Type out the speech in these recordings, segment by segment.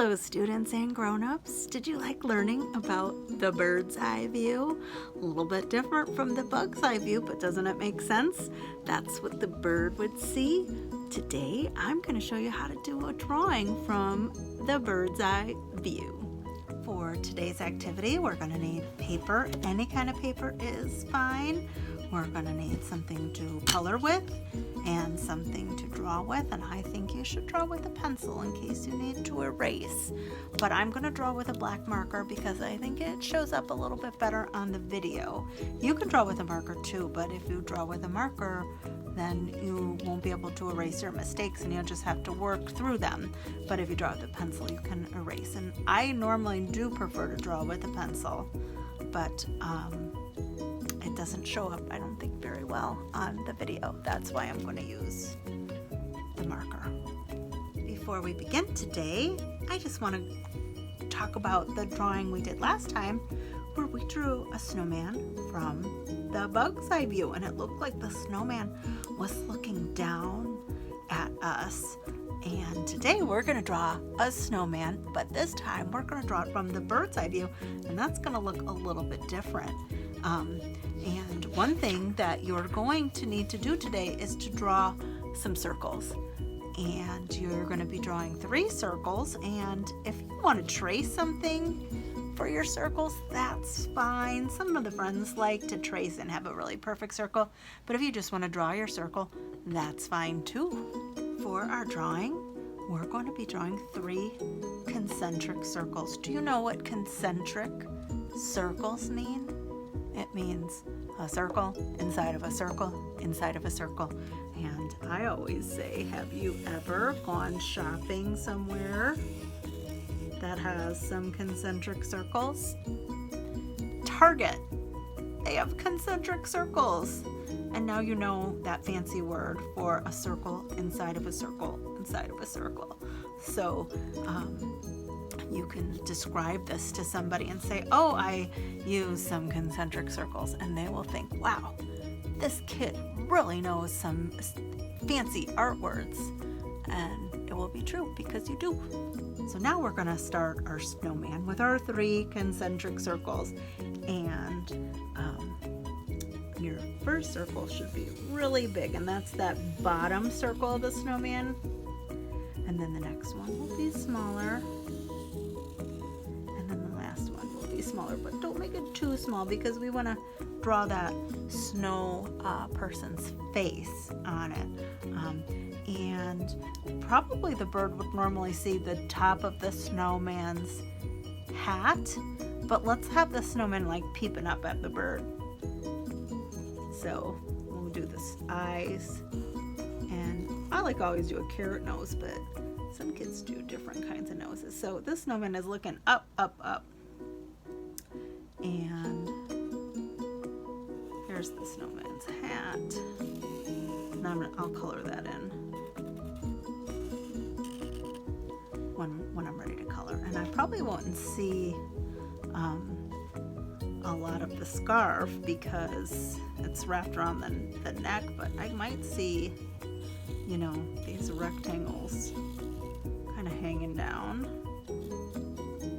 Hello students and grown-ups. Did you like learning about the bird's eye view? A little bit different from the bug's eye view, but doesn't it make sense? That's what the bird would see. Today I'm going to show you how to do a drawing from the bird's eye view. For today's activity, we're going to need paper. Any kind of paper is fine. We're going to need something to color with and something to draw with, and I think you should draw with a pencil in case you need to erase. But I'm going to draw with a black marker because I think it shows up a little bit better on the video. You can draw with a marker too, but if you draw with a marker, then you won't be able to erase your mistakes and you'll just have to work through them. But if you draw with a pencil, you can erase. And I normally do prefer to draw with a pencil, but it doesn't show up, I don't think, very well on the video. That's why I'm going to use the marker. Before we begin today, I just want to talk about the drawing we did last time where we drew a snowman from the bug's eye view, and it looked like the snowman was looking down at us. And today we're going to draw a snowman, but this time we're going to draw it from the bird's eye view, and that's going to look a little bit different. And one thing that you're going to need to do today is to draw some circles. And you're going to be drawing 3 circles, and if you want to trace something for your circles, that's fine. Some of the friends like to trace and have a really perfect circle, but if you just want to draw your circle, that's fine too. For our drawing, we're going to be drawing 3 concentric circles. Do you know what concentric circles mean? It means a circle inside of a circle inside of a circle. And I always say, have you ever gone shopping somewhere that has some concentric circles? Target. They have concentric circles. And now you know that fancy word for a circle inside of a circle inside of a circle. So you can describe this to somebody and say, oh, I use some concentric circles, and they will think, wow, this kid really knows some fancy art words. And it will be true because you do. So now we're going to start our snowman with our 3 concentric circles, and your first circle should be really big, and that's that bottom circle of the snowman, and then the next one will be smaller, and then the last one will be smaller, but don't make it too small because we want to draw that snow person's face on it. And probably the bird would normally see the top of the snowman's hat, but let's have the snowman like peeping up at the bird. So we'll do this eyes, and I like always do a carrot nose, but some kids do different kinds of noses. So this snowman is looking up, up, up. And here's the snowman's hat. Now I'll color that in when I'm ready to color. And I probably won't see a lot of the scarf because it's wrapped around the neck, but I might see, you know, these rectangles kind of hanging down,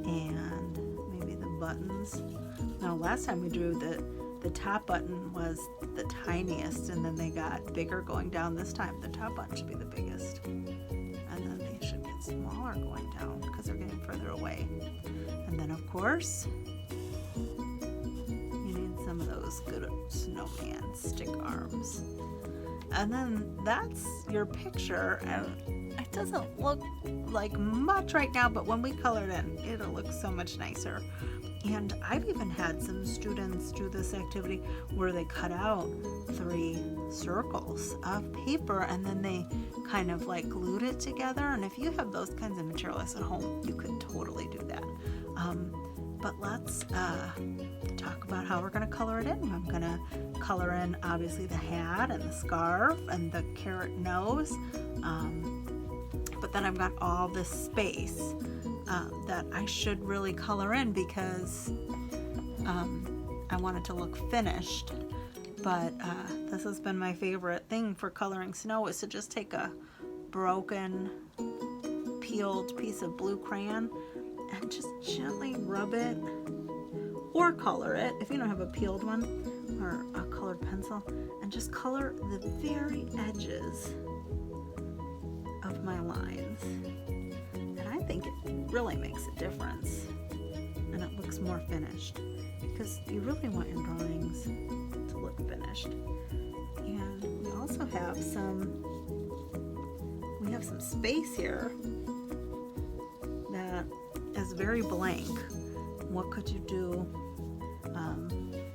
and maybe the buttons. Now last time we drew the top button was the tiniest, and then they got bigger going down. This time the top button should be the biggest, and then they should get smaller going down because they're getting further away. And then of course you need some of those good snowman stick arms. And then that's your picture, and it doesn't look like much right now, but when we color it in, it'll look so much nicer. And I've even had some students do this activity where they cut out 3 circles of paper and then they kind of like glued it together. And if you have those kinds of materials at home, you could totally do that. But let's talk about how we're going to color it in. I'm going to color in obviously the hat and the scarf and the carrot nose, but then I've got all this space that I should really color in because I want it to look finished. But this has been my favorite thing for coloring snow, is to just take a broken peeled piece of blue crayon and just gently rub it or color it if you don't have a peeled one or a colored pencil, and just color the very edges of my lines. And I think it really makes a difference and it looks more finished, because you really want your drawings to look finished. And we also have some space here that is very blank. What could you do?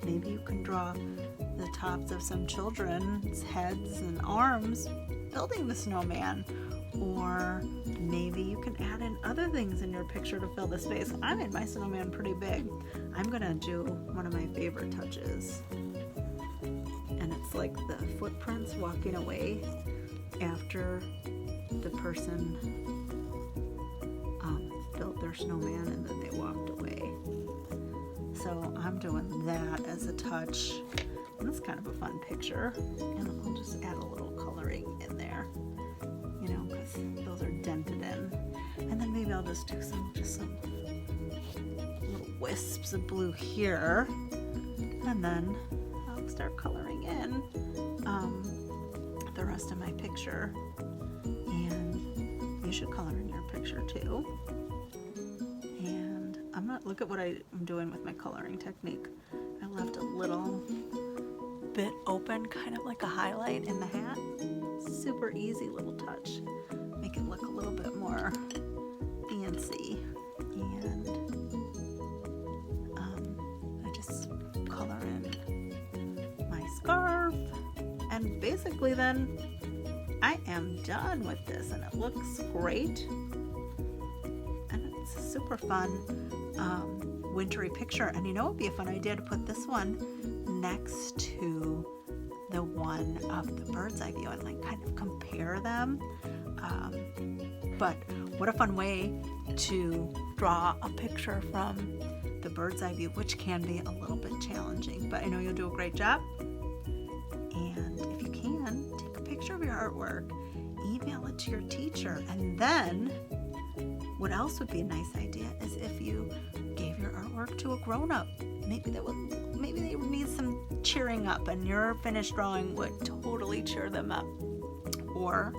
Maybe you can draw the tops of some children's heads and arms building the snowman, or maybe you can add in other things in your picture to fill the space. I made my snowman pretty big. I'm gonna do one of my favorite touches, and it's like the footprints walking away after the person built their snowman and then they walked away. So I'm doing that as a touch. And it's kind of a fun picture, and I'll just add a little coloring in there, you know, because those are dented in. And then maybe I'll just do some little wisps of blue here, and then I'll start coloring in the rest of my picture. And you should color in your picture too. And look at what I'm doing with my coloring technique. I left a little bit open, kind of like a highlight in the hat. Super easy little touch. Make it look a little bit more fancy. And I just color in my scarf. And basically then I am done with this, and it looks great. And it's a super fun wintry picture. And you know, it'd be a fun idea to put this one next to the one of the bird's eye view and like kind of compare them. But what a fun way to draw a picture from the bird's eye view, which can be a little bit challenging, but I know you'll do a great job. And if you can, take a picture of your artwork, email it to your teacher, and then what else would be a nice idea is if you gave your artwork to a grown-up. Maybe they need some cheering up, and your finished drawing would totally cheer them up. Or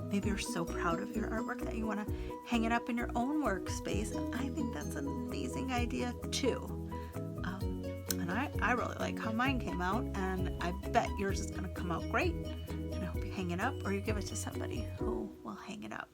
maybe you're so proud of your artwork that you want to hang it up in your own workspace. I think that's an amazing idea too. And I really like how mine came out, and I bet yours is going to come out great. And I hope you hang it up, or you give it to somebody who will hang it up.